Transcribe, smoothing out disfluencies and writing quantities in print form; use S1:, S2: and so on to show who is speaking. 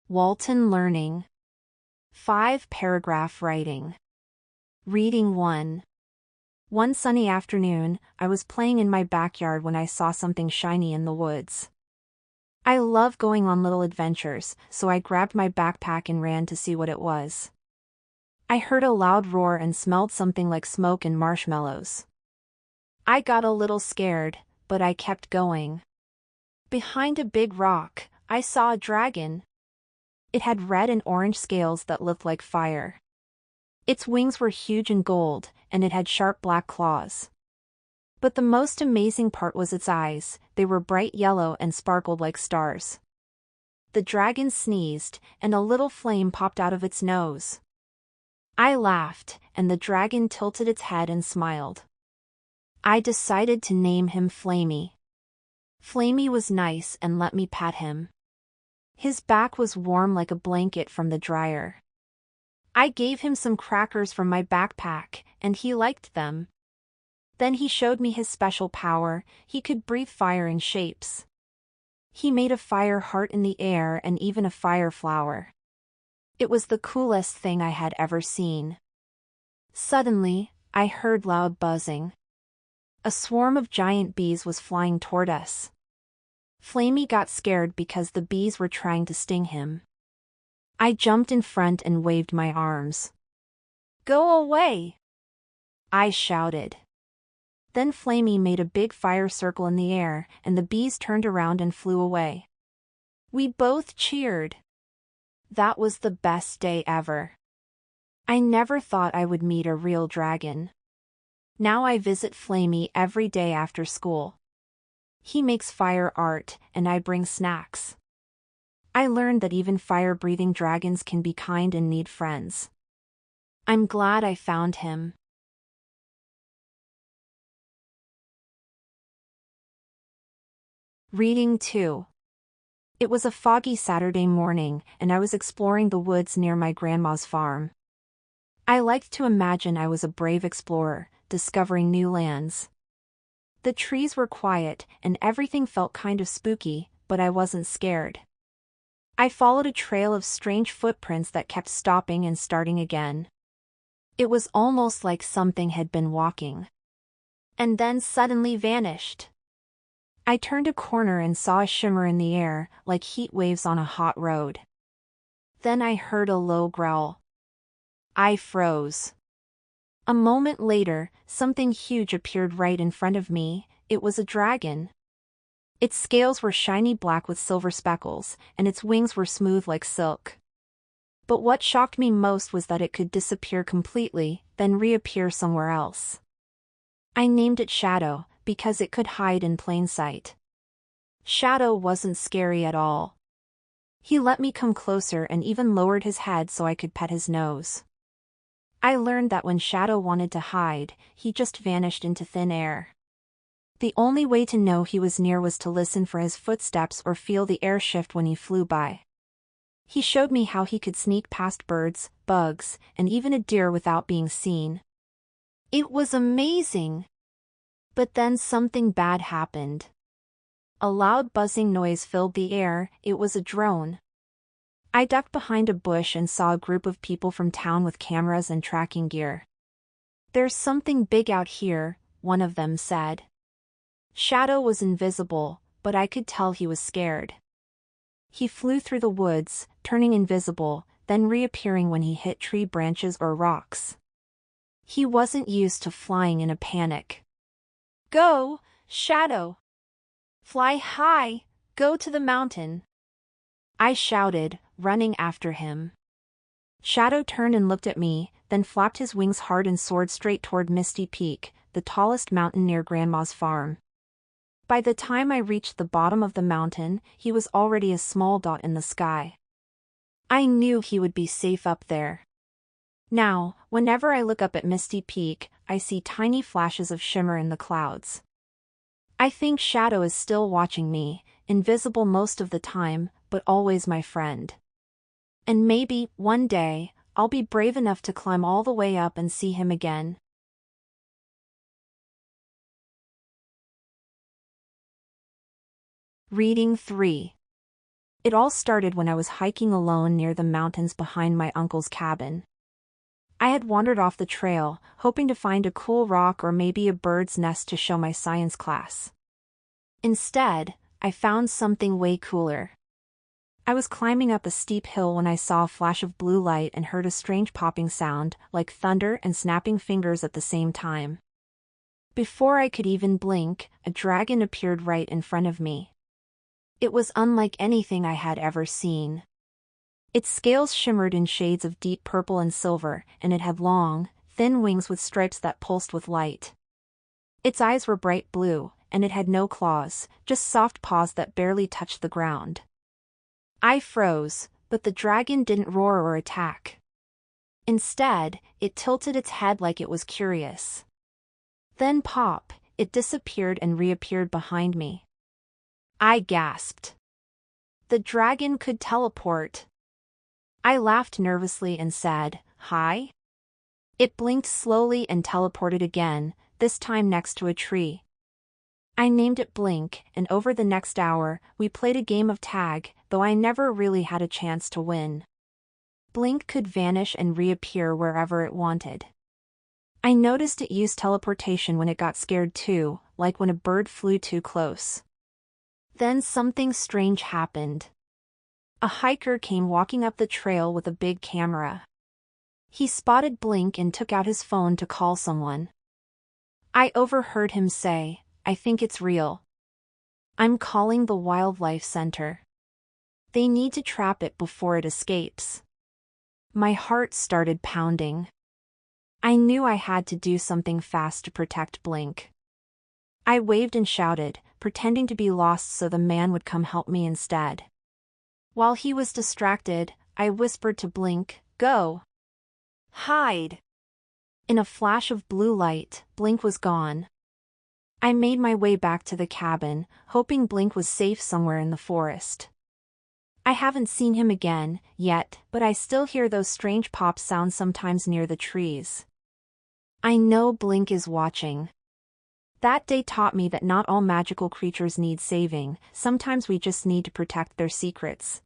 S1: Walton Learning. 5-paragraph writing. Reading 1. One sunny afternoon, I was playing in my backyard when I saw something shiny in the woods. I love going on little adventures, so I grabbed my backpack and ran to see what it was. I heard a loud roar and smelled something like smoke and marshmallows. I got a little scared, but I kept going. Behind a big rock, I saw a dragon. It had red and orange scales that looked like fire. Its wings were huge and gold, and it had sharp black claws. But the most amazing part was its eyes. They were bright yellow and sparkled like stars. The dragon sneezed, and a little flame popped out of its nose. I laughed, and the dragon tilted its head and smiled. I decided to name him Flamey. Flamey was nice and let me pet him. His back was warm like a blanket from the dryer. I gave him some crackers from my backpack, and he liked them. Then he showed me his special power. He could breathe fire in shapes. He made a fire heart in the air and even a fire flower. It was the coolest thing I had ever seen. Suddenly, I heard loud buzzing. A swarm of giant bees was flying toward us. Flamey got scared because the bees were trying to sting him. I jumped in front and waved my arms. "Go away!" I shouted. Then Flamey made a big fire circle in the air, and the bees turned around and flew away. We both cheered. That was the best day ever. I never thought I would meet a real dragon. Now I visit Flamey every day after school. He makes fire art, and I bring snacks. I learned that even fire-breathing dragons can be kind and need friends. I'm glad I found him. Reading 2. It was a foggy Saturday morning, and I was exploring the woods near my grandma's farm. I liked to imagine I was a brave explorer, discovering new lands. The trees were quiet, and everything felt kind of spooky, but I wasn't scared. I followed a trail of strange footprints that kept stopping and starting again. It was almost like something had been walking. And then suddenly vanished. I turned a corner and saw a shimmer in the air, like heat waves on a hot road. Then I heard a low growl. I froze. A moment later, something huge appeared right in front of me. It was a dragon. Its scales were shiny black with silver speckles, and its wings were smooth like silk. But what shocked me most was that it could disappear completely, then reappear somewhere else. I named it Shadow, because it could hide in plain sight. Shadow wasn't scary at all. He let me come closer and even lowered his head so I could pet his nose. I learned that when Shadow wanted to hide, he just vanished into thin air. The only way to know he was near was to listen for his footsteps or feel the air shift when he flew by. He showed me how he could sneak past birds, bugs, and even a deer without being seen. It was amazing! But then something bad happened. A loud buzzing noise filled the air. It was a drone. I ducked behind a bush and saw a group of people from town with cameras and tracking gear. "There's something big out here," one of them said. Shadow was invisible, but I could tell he was scared. He flew through the woods, turning invisible, then reappearing when he hit tree branches or rocks. He wasn't used to flying in a panic. "Go, Shadow! Fly high, go to the mountain!" I shouted, running after him. Shadow turned and looked at me, then flapped his wings hard and soared straight toward Misty Peak, the tallest mountain near Grandma's farm. By the time I reached the bottom of the mountain, he was already a small dot in the sky. I knew he would be safe up there. Now, whenever I look up at Misty Peak, I see tiny flashes of shimmer in the clouds. I think Shadow is still watching me, invisible most of the time, but always my friend. And maybe, one day, I'll be brave enough to climb all the way up and see him again. Reading 3. It all started when I was hiking alone near the mountains behind my uncle's cabin. I had wandered off the trail, hoping to find a cool rock or maybe a bird's nest to show my science class. Instead, I found something way cooler. I was climbing up a steep hill when I saw a flash of blue light and heard a strange popping sound, like thunder and snapping fingers at the same time. Before I could even blink, a dragon appeared right in front of me. It was unlike anything I had ever seen. Its scales shimmered in shades of deep purple and silver, and it had long, thin wings with stripes that pulsed with light. Its eyes were bright blue, and it had no claws, just soft paws that barely touched the ground. I froze, but the dragon didn't roar or attack. Instead, it tilted its head like it was curious. Then pop, it disappeared and reappeared behind me. I gasped. The dragon could teleport. I laughed nervously and said, "Hi?" It blinked slowly and teleported again, this time next to a tree. I named it Blink, and over the next hour, we played a game of tag, though I never really had a chance to win. Blink could vanish and reappear wherever it wanted. I noticed it used teleportation when it got scared too, like when a bird flew too close. Then something strange happened. A hiker came walking up the trail with a big camera. He spotted Blink and took out his phone to call someone. I overheard him say, "I think it's real. I'm calling the wildlife center. They need to trap it before it escapes." My heart started pounding. I knew I had to do something fast to protect Blink. I waved and shouted, pretending to be lost so the man would come help me instead. While he was distracted, I whispered to Blink, "Go. Hide." In a flash of blue light, Blink was gone. I made my way back to the cabin, hoping Blink was safe somewhere in the forest. I haven't seen him again, yet, but I still hear those strange pop sounds sometimes near the trees. I know Blink is watching. That day taught me that not all magical creatures need saving, sometimes we just need to protect their secrets.